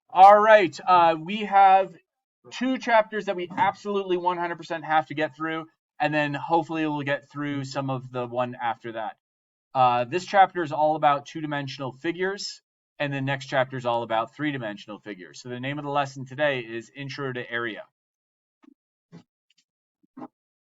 All right, we have two chapters that we absolutely 100% have to get through, and then hopefully we'll get through some of the one after that. This chapter is all about two-dimensional figures, and the next chapter is all about three-dimensional figures. So the name of the lesson today is Intro to Area.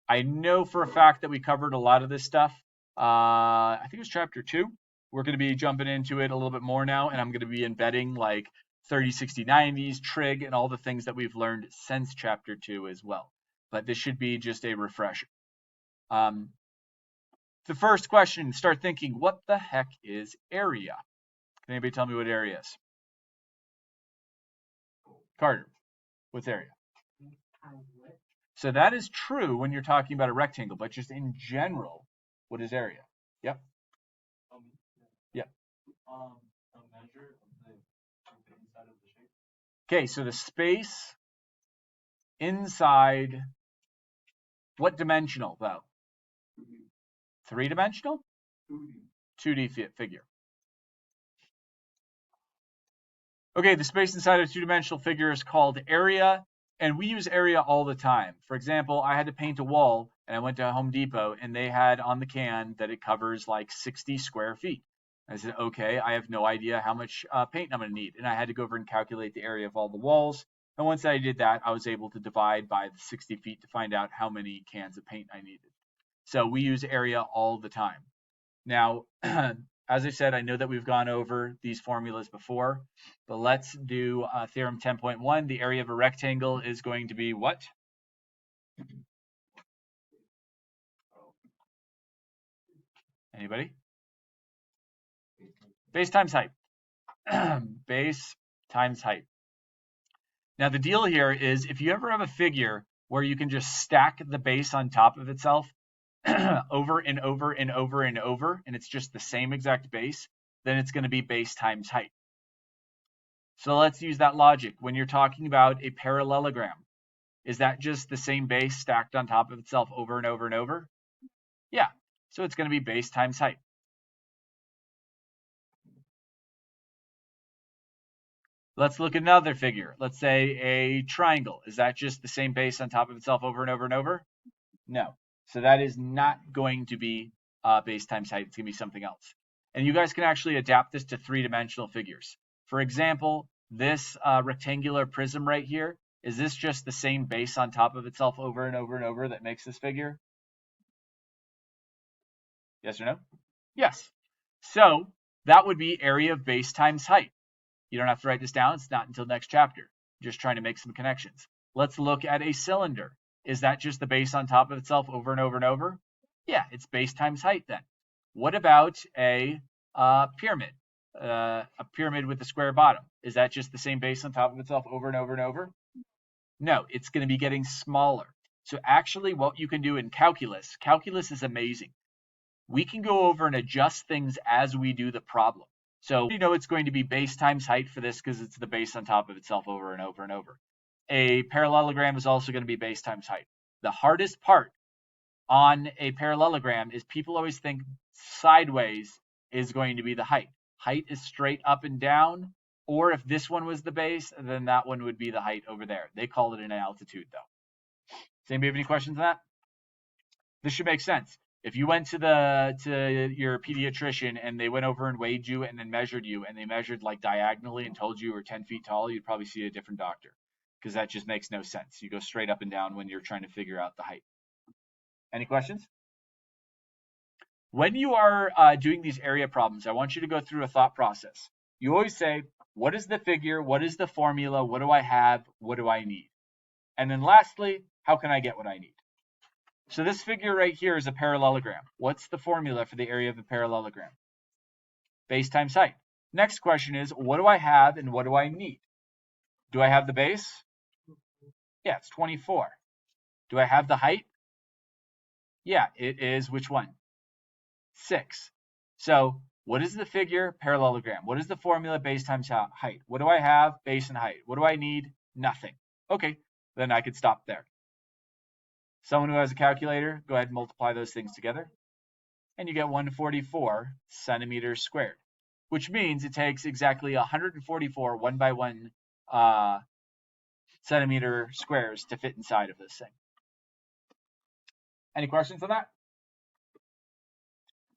I know for a fact that we covered a lot of this stuff. I think it was chapter 2. We're going to be jumping into it a little bit more now, and I'm going to be embedding like 30, 60, 90s, trig, and all the things that we've learned since chapter 2 as well. But this should be just a refresher. The first question, start thinking, what the heck is area? Can anybody tell me what area is? Carter, what's area? So that is true when you're talking about a rectangle, but just in general, what is area? Yep. Yep. A measure of the inside of the shape. Okay, so the space inside, what dimensional though? 3-dimensional? 2D figure. Okay, the space inside a 2-dimensional figure is called area, and we use area all the time. For example, I had to paint a wall, and I went to Home Depot, and they had on the can that it covers like 60 square feet. I said, okay, I have no idea how much paint I'm going to need, and I had to go over and calculate the area of all the walls. And once I did that, I was able to divide by the 60 feet to find out how many cans of paint I needed. So we use area all the time. Now, as I said, I know that we've gone over these formulas before, but let's do theorem 10.1. The area of a rectangle is going to be what? Anybody? Base times height. Base times height. Now, the deal here is if you ever have a figure where you can just stack the base on top of itself over and over and over and over, and it's just the same exact base, then it's going to be base times height. So let's use that logic. When you're talking about a parallelogram, is that just the same base stacked on top of itself over and over and over? Yeah, so it's going to be base times height. Let's look at another figure. Let's say a triangle. Is that just the same base on top of itself over and over and over? No. So that is not going to be base times height. It's going to be something else. And you guys can actually adapt this to 3-dimensional figures. For example, this rectangular prism right here, is this just the same base on top of itself over and over and over that makes this figure? Yes or no? Yes. So that would be area of base times height. You don't have to write this down. It's not until next chapter. I'm just trying to make some connections. Let's look at a cylinder. Is that just the base on top of itself over and over and over? Yeah, it's base times height then. What about a pyramid? A pyramid with a square bottom. Is that just the same base on top of itself over and over and over? No, it's going to be getting smaller. So actually what you can do in calculus is amazing. We can go over and adjust things as we do the problem. So you know it's going to be base times height for this because it's the base on top of itself over and over and over. A parallelogram is also going to be base times height. The hardest part on a parallelogram is people always think sideways is going to be the height. Height is straight up and down, or if this one was the base, then that one would be the height over there. They call it an altitude though. Does anybody have any questions on that? This should make sense. If you went to your pediatrician and they went over and weighed you and then measured you and they measured like diagonally and told you you were 10 feet tall, you'd probably see a different doctor because that just makes no sense. You go straight up and down when you're trying to figure out the height. Any questions? When you are doing these area problems, I want you to go through a thought process. You always say, what is the figure? What is the formula? What do I have? What do I need? And then lastly, how can I get what I need? So this figure right here is a parallelogram. What's the formula for the area of a parallelogram? Base times height. Next question is, what do I have and what do I need? Do I have the base? Yeah, it's 24. Do I have the height? Yeah, it is which one? 6. So what is the figure? Parallelogram. What is the formula? Base times height. What do I have? Base and height. What do I need? Nothing. Okay, then I could stop there. Someone who has a calculator, go ahead and multiply those things together. And you get 144 centimeters squared, which means it takes exactly 144 1 by 1 centimeter squares to fit inside of this thing. Any questions on that?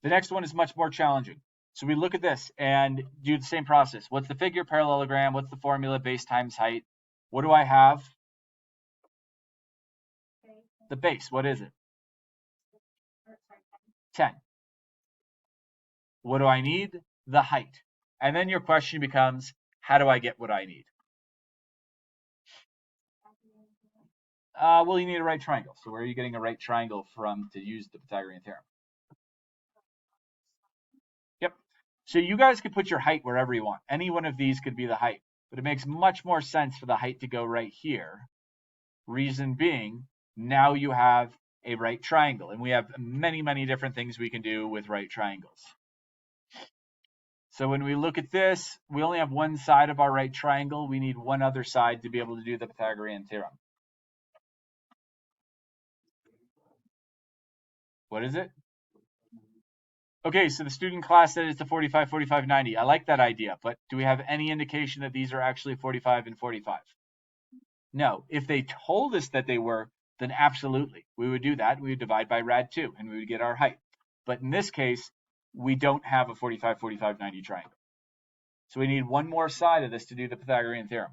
The next one is much more challenging. So we look at this and do the same process. What's the figure, parallelogram? What's the formula, base times height? What do I have? The base, what is it? 10. What do I need? The height. And then your question becomes, how do I get what I need? Well, you need a right triangle. So where are you getting a right triangle from to use the Pythagorean theorem? Yep. So you guys could put your height wherever you want. Any one of these could be the height. But it makes much more sense for the height to go right here. Reason being, now you have a right triangle. And we have many, many different things we can do with right triangles. So when we look at this, we only have one side of our right triangle. We need one other side to be able to do the Pythagorean theorem. What is it? Okay, so the student class said it's a 45, 45, 90. I like that idea, but do we have any indication that these are actually 45 and 45? No. If they told us that they were, then absolutely. We would do that. We would divide by rad 2, and we would get our height. But in this case, we don't have a 45, 45, 90 triangle. So we need one more side of this to do the Pythagorean theorem.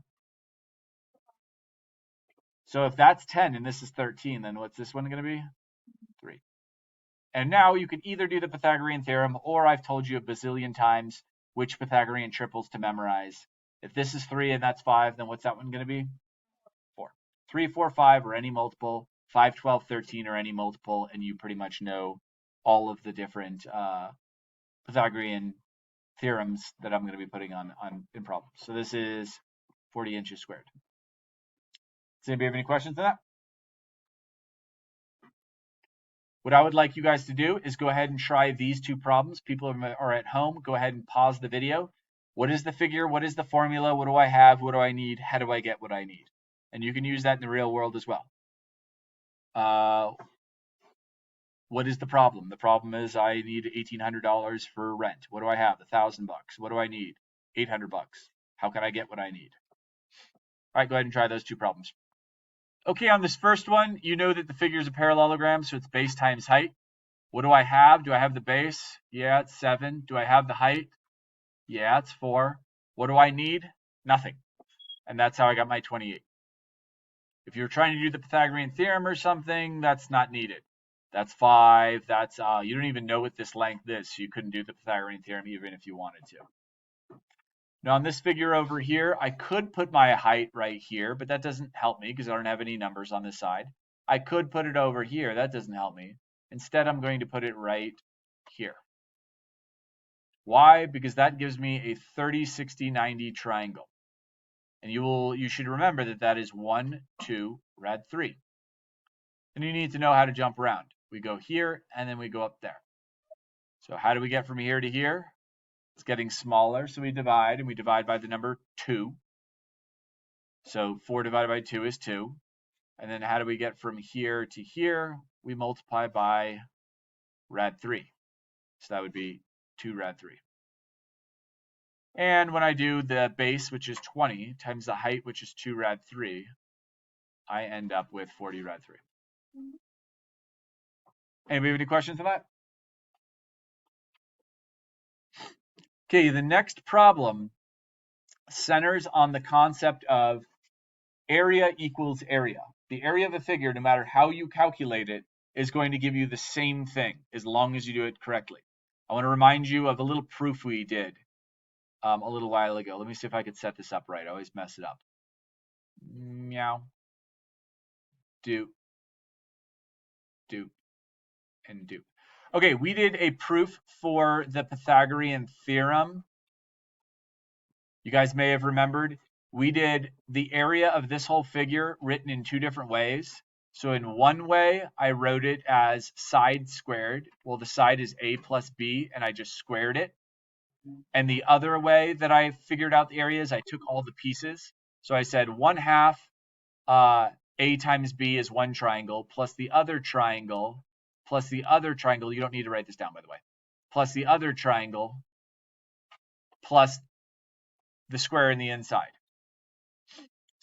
So if that's 10 and this is 13, then what's this one going to be? 3. And now you can either do the Pythagorean theorem, or I've told you a bazillion times which Pythagorean triples to memorize. If this is 3 and that's 5, then what's that one going to be? 4. 3, 4, 5, or any multiple. 5, 12, 13, or any multiple, and you pretty much know all of the different Pythagorean theorems that I'm going to be putting on in problems. So this is 40 inches squared. Does anybody have any questions on that? What I would like you guys to do is go ahead and try these two problems. People are at home. Go ahead and pause the video. What is the figure? What is the formula? What do I have? What do I need? How do I get what I need? And you can use that in the real world as well. What is the problem? The problem is I need $1,800 for rent. What do I have? $1,000 bucks. What do I need? 800 bucks. How can I get what I need? All right, go ahead and try those two problems. Okay, on this first one, you know that the figure is a parallelogram, so it's base times height. What do I have? Do I have the base? Yeah, it's 7. Do I have the height? Yeah, it's 4. What do I need? Nothing. And that's how I got my 28. If you're trying to do the Pythagorean theorem or something, that's not needed. That's 5. That's you don't even know what this length is, so you couldn't do the Pythagorean theorem even if you wanted to. Now on this figure over here, I could put my height right here, but that doesn't help me because I don't have any numbers on this side. I could put it over here. That doesn't help me. Instead, I'm going to put it right here. Why? Because that gives me a 30, 60, 90 triangle. And you should remember that that is 1, 2, rad 3. And you need to know how to jump around. We go here, and then we go up there. So how do we get from here to here? It's getting smaller, so we divide, and we divide by the number 2. So 4 divided by 2 is 2. And then how do we get from here to here? We multiply by rad 3. So that would be 2 rad 3. And when I do the base, which is 20, times the height, which is 2 rad 3, I end up with 40 rad 3. Anybody have any questions on that? Okay, the next problem centers on the concept of area equals area. The area of a figure, no matter how you calculate it, is going to give you the same thing as long as you do it correctly. I want to remind you of a little proof we did a little while ago. Let me see if I could set this up right. I always mess it up. Meow. Do. Do. And do. Okay, we did a proof for the Pythagorean theorem. You guys may have remembered we did the area of this whole figure written in 2 different ways. So in one way, I wrote it as side squared. Well, the side is a plus b, and I just squared it. And the other way that I figured out the area is I took all the pieces. So I said 1/2 a times b is one triangle, plus the other triangle, plus the other triangle. You don't need to write this down, by the way. Plus the other triangle, plus the square in the inside.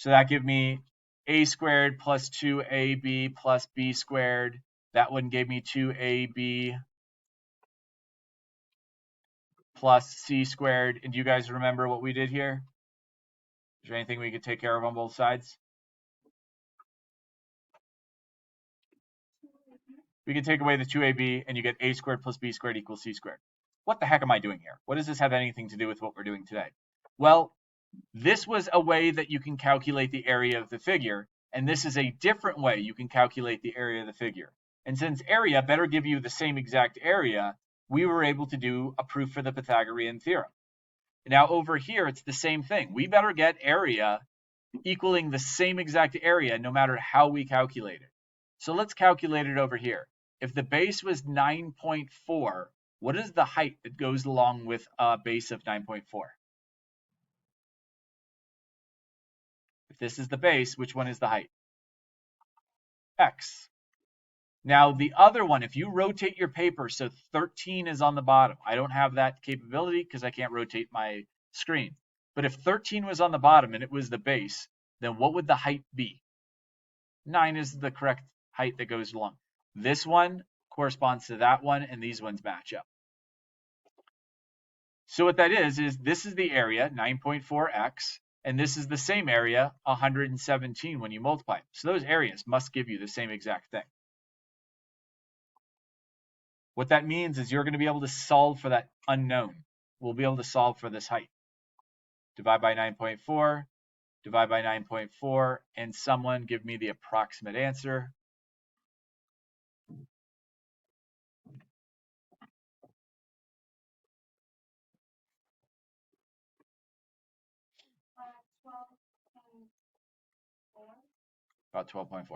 So that give me a squared plus 2ab plus b squared. That one gave me 2ab plus c squared. And do you guys remember what we did here? Is there anything we could take care of on both sides? We can take away the 2ab and you get a squared plus b squared equals c squared. What the heck am I doing here? What does this have anything to do with what we're doing today? Well, this was a way that you can calculate the area of the figure, and this is a different way you can calculate the area of the figure. And since area better give you the same exact area, we were able to do a proof for the Pythagorean theorem. Now over here, it's the same thing. We better get area equaling the same exact area no matter how we calculate it. So let's calculate it over here. If the base was 9.4, what is the height that goes along with a base of 9.4? If this is the base, which one is the height? X. Now the other one, if you rotate your paper, so 13 is on the bottom. I don't have that capability because I can't rotate my screen. But if 13 was on the bottom and it was the base, then what would the height be? 9 is the correct height that goes along. This one corresponds to that one, and these ones match up. So what that is this is the area, 9.4x, and this is the same area, 117 when you multiply them. So those areas must give you the same exact thing. What that means is you're going to be able to solve for that unknown. We'll be able to solve for this height. Divide by 9.4, divide by 9.4, and someone give me the approximate answer. About 12.4.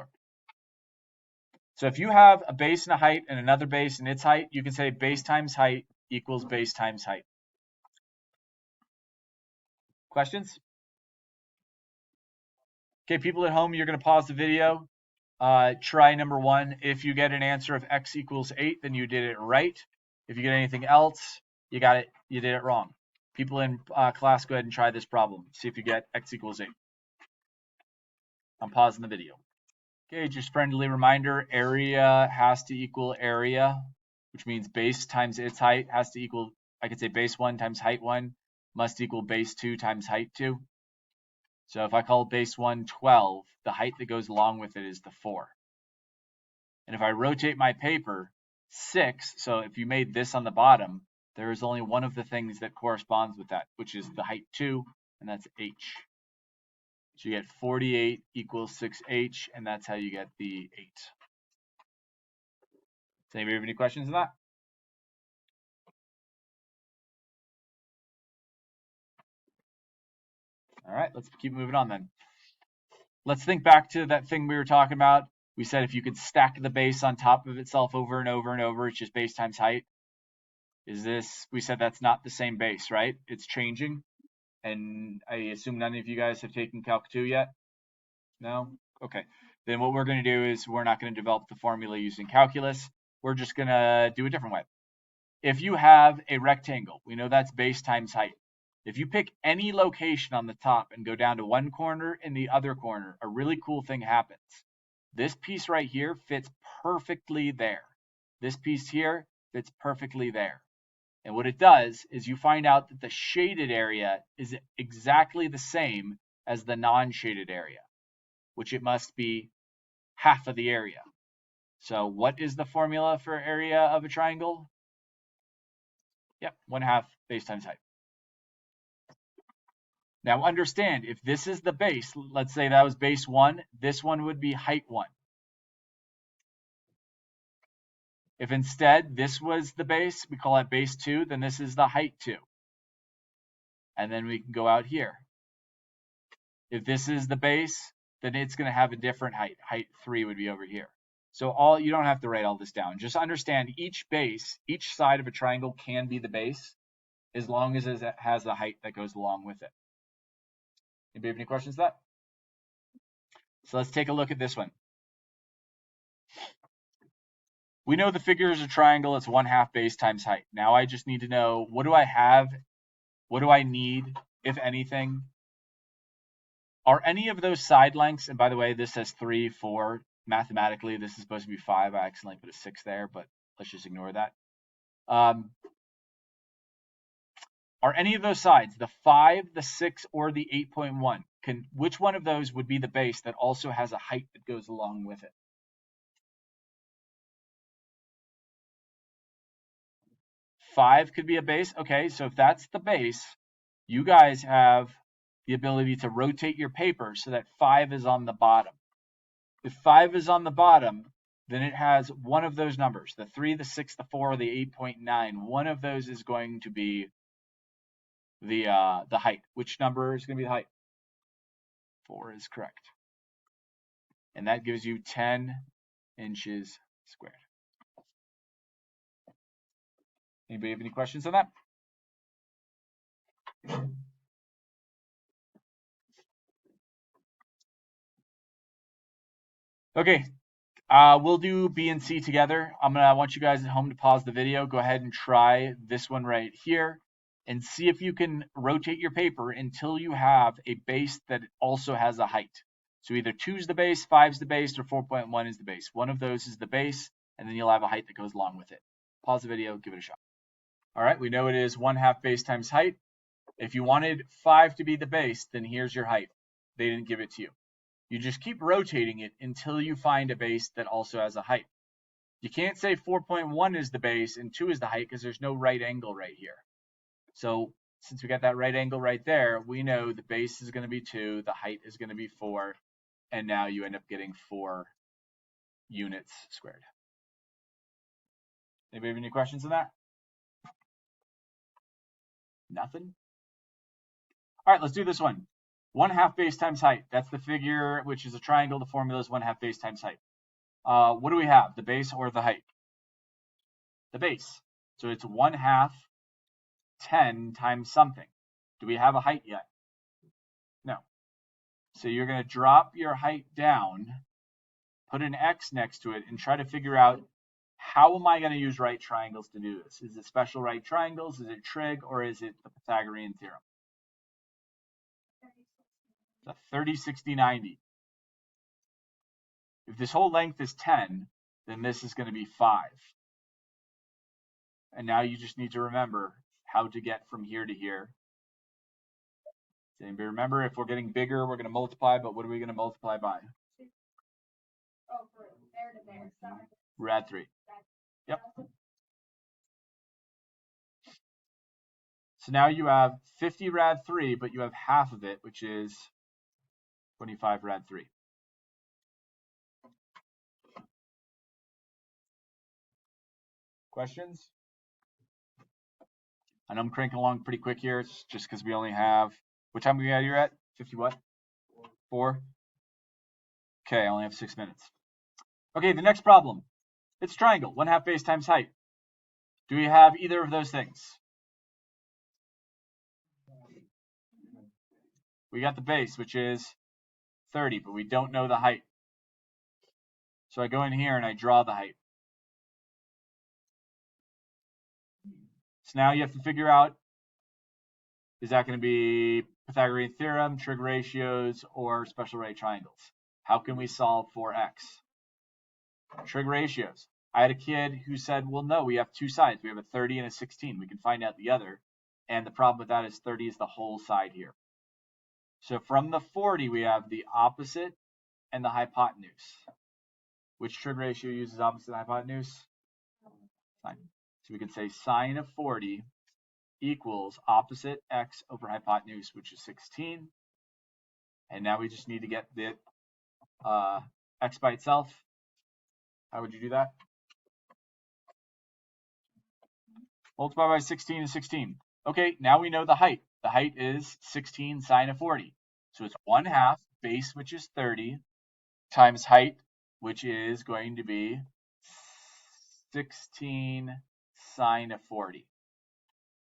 So if you have a base and a height and another base and its height, you can say base times height equals base times height. Questions? Okay, people at home, you're going to pause the video. Try number 1. If you get an answer of x equals 8, then you did it right. If you get anything else, you did it wrong. People in class, go ahead and try this problem. See if you get x equals 8. I'm pausing the video. Okay, just friendly reminder, area has to equal area, which means base times its height has to equal, I could say base 1 times height 1 must equal base 2 times height 2. So if I call base 1 12, the height that goes along with it is the 4. And if I rotate my paper 6, so if you made this on the bottom, there is only one of the things that corresponds with that, which is the height 2, and that's h. So you get 48 equals 6h, and that's how you get the 8. Does anybody have any questions on that? All right, let's keep moving on then. Let's think back to that thing we were talking about. We said if you could stack the base on top of itself over and over and over, it's just base times height. We said that's not the same base, right? It's changing. And I assume none of you guys have taken Calc 2 yet? No? Okay. Then what we're going to do is we're not going to develop the formula using calculus. We're just going to do a different way. If you have a rectangle, we know that's base times height. If you pick any location on the top and go down to one corner and the other corner, a really cool thing happens. This piece right here fits perfectly there. This piece here fits perfectly there. And what it does is you find out that the shaded area is exactly the same as the non-shaded area, which it must be half of the area. So what is the formula for area of a triangle? Yep, 1/2 base times height. Now understand, if this is the base, let's say that was base 1, this one would be height 1. If instead this was the base, we call it base 2, then this is the height 2. And then we can go out here. If this is the base, then it's going to have a different height. Height 3 would be over here. So you don't have to write all this down. Just understand each base, each side of a triangle can be the base as long as it has the height that goes along with it. Anybody have any questions to that? So let's take a look at this one. We know the figure is a triangle. It's 1/2 base times height. Now I just need to know, what do I have? What do I need, if anything? Are any of those side lengths, and by the way, this says 3, 4. Mathematically, this is supposed to be 5. I accidentally put a 6 there, but let's just ignore that. Are any of those sides, the 5, the 6, or the 8.1, which one of those would be the base that also has a height that goes along with it? Five could be a base. Okay, so if that's the base, you guys have the ability to rotate your paper so that 5 is on the bottom. If 5 is on the bottom, then it has one of those numbers, the 3, the 6, the 4, or the 8.9. One of those is going to be the height. Which number is going to be the height? 4 is correct. And that gives you 10 inches squared. Anybody have any questions on that? Okay, we'll do B and C together. I want you guys at home to pause the video. Go ahead and try this one right here and see if you can rotate your paper until you have a base that also has a height. So either 2 is the base, 5 is the base, or 4.1 is the base. One of those is the base, and then you'll have a height that goes along with it. Pause the video, give it a shot. All right, we know it is 1/2 base times height. If you wanted 5 to be the base, then here's your height. They didn't give it to you. You just keep rotating it until you find a base that also has a height. You can't say 4.1 is the base and 2 is the height because there's no right angle right here. So since we got that right angle right there, we know the base is going to be 2, the height is going to be 4, and now you end up getting 4 units squared. Anybody have any questions on that? Nothing? All right, let's do this one. 1/2 base times height. That's the figure, which is a triangle. The formula is 1/2 base times height. What do we have, the base or the height? The base. So it's 1/2 10 times something. Do we have a height yet? No. So you're going to drop your height down, put an X next to it, and try to figure out how am I going to use right triangles to do this? Is it special right triangles? Is it trig? Or is it the Pythagorean theorem? It's a 30, 60, 90. If this whole length is 10, then this is going to be 5. And now you just need to remember how to get from here to here. Does anybody remember, if we're getting bigger, we're going to multiply, but what are we going to multiply by? Oh, for there to there. Sorry. Rad 3. Yep. So now you have 50 rad 3, but you have half of it, which is 25 rad 3. Questions? I know I'm cranking along pretty quick here. It's just because we only have, what time are we at here at? 50 what? 4? Okay, I only have 6 minutes. Okay, the next problem. It's triangle, 1/2 base times height. Do we have either of those things? We got the base, which is 30, but we don't know the height. So I go in here and I draw the height. So now you have to figure out, is that going to be Pythagorean theorem, trig ratios, or special right triangles? How can we solve for x? Trig ratios. I had a kid who said, well, no, we have two sides. We have a 30 and a 16. We can find out the other. And the problem with that is 30 is the whole side here. So from the 40, we have the opposite and the hypotenuse. Which trig ratio uses opposite and hypotenuse? Sine. So we can say sine of 40 equals opposite x over hypotenuse, which is 16. And now we just need to get the x by itself. How would you do that? Multiply by 16 is 16. Okay, now we know the height. The height is 16 sine of 40. So it's 1/2 base, which is 30, times height, which is going to be 16 sine of 40.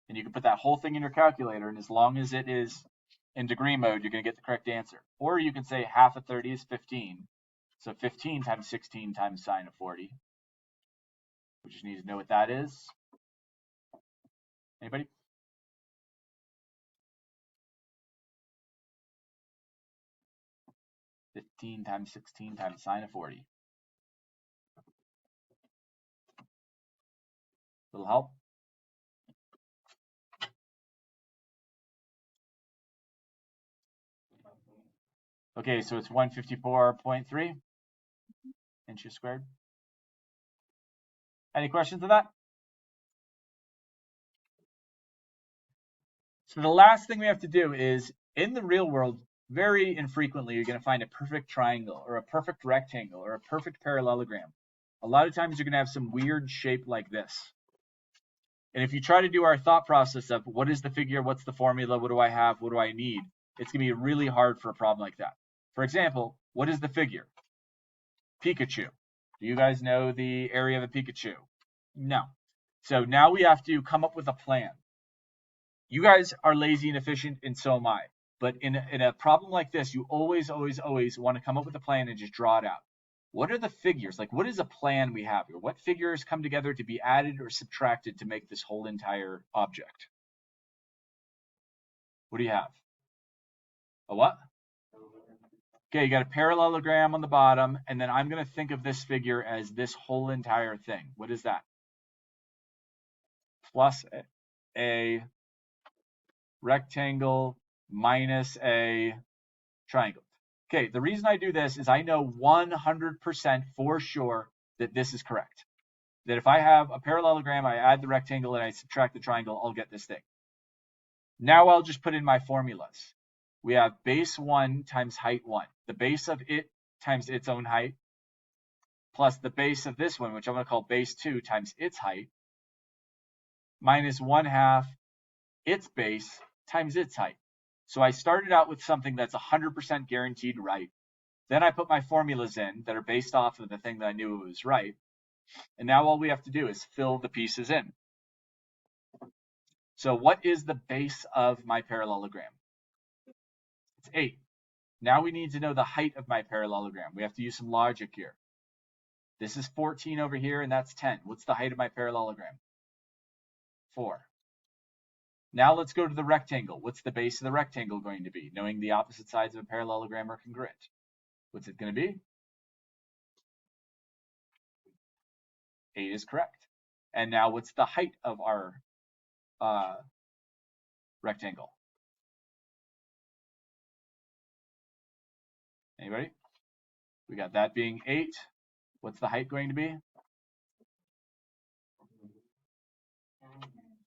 And you can put that whole thing in your calculator, and as long as it is in degree mode, you're going to get the correct answer. Or you can say half of 30 is 15. So 15 times 16 times sine of 40. We just need to know what that is. Anybody? 15 times 16 times sine of 40. Little help? Okay, so it's 154.3 inches squared. Any questions on that? So the last thing we have to do is, in the real world, very infrequently you're going to find a perfect triangle or a perfect rectangle or a perfect parallelogram. A lot of times you're going to have some weird shape like this. And if you try to do our thought process of what is the figure, what's the formula, what do I have, what do I need, it's going to be really hard for a problem like that. For example, what is the figure? Pikachu. Do you guys know the area of a Pikachu? No. So now we have to come up with a plan. You guys are lazy and efficient, and so am I. But in a problem like this, you always want to come up with a plan and just draw it out. What are the figures? Like, what is a plan we have here? What figures come together to be added or subtracted to make this whole entire object? What do you have? A what? Okay, you got a parallelogram on the bottom, and then I'm going to think of this figure as this whole entire thing. What is that? Plus a rectangle minus a triangle. Okay, the reason I do this is I know 100% for sure that this is correct. That if I have a parallelogram, I add the rectangle and I subtract the triangle, I'll get this thing. Now I'll just put in my formulas. We have base 1 times height 1. The base of it times its own height, plus the base of this one, which I'm going to call base 2 times its height, minus 1/2 its base times its height. So I started out with something that's 100% guaranteed right. Then I put my formulas in that are based off of the thing that I knew was right. And now all we have to do is fill the pieces in. So what is the base of my parallelogram? It's 8. Now we need to know the height of my parallelogram. We have to use some logic here. This is 14 over here, and that's 10. What's the height of my parallelogram? 4. Now let's go to the rectangle. What's the base of the rectangle going to be? Knowing the opposite sides of a parallelogram are congruent. What's it going to be? 8 is correct. And now what's the height of our rectangle? Anybody? We got that being 8. What's the height going to be?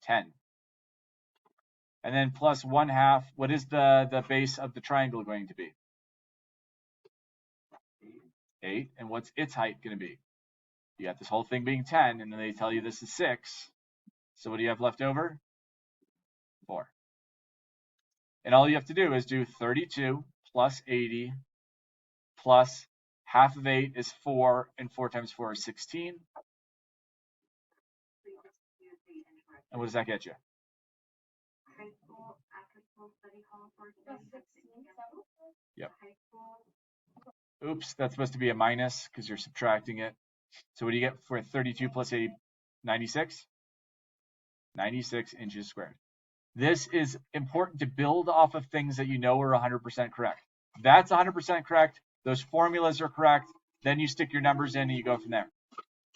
10. And then plus 1/2, what is the base of the triangle going to be? 8. And what's its height going to be? You got this whole thing being 10, and then they tell you this is 6. So what do you have left over? 4. And all you have to do is do 32 plus 80 plus 1/2 of 8 is 4, and 4 times 4 is 16. And what does that get you? Yep. Oops, that's supposed to be a minus because you're subtracting it. So what do you get for 32 plus 80? 96? 96 inches squared. This is important to build off of things that you know are 100% correct. That's 100% correct. Those formulas are correct. Then you stick your numbers in and you go from there.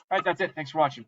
All right, that's it. Thanks for watching.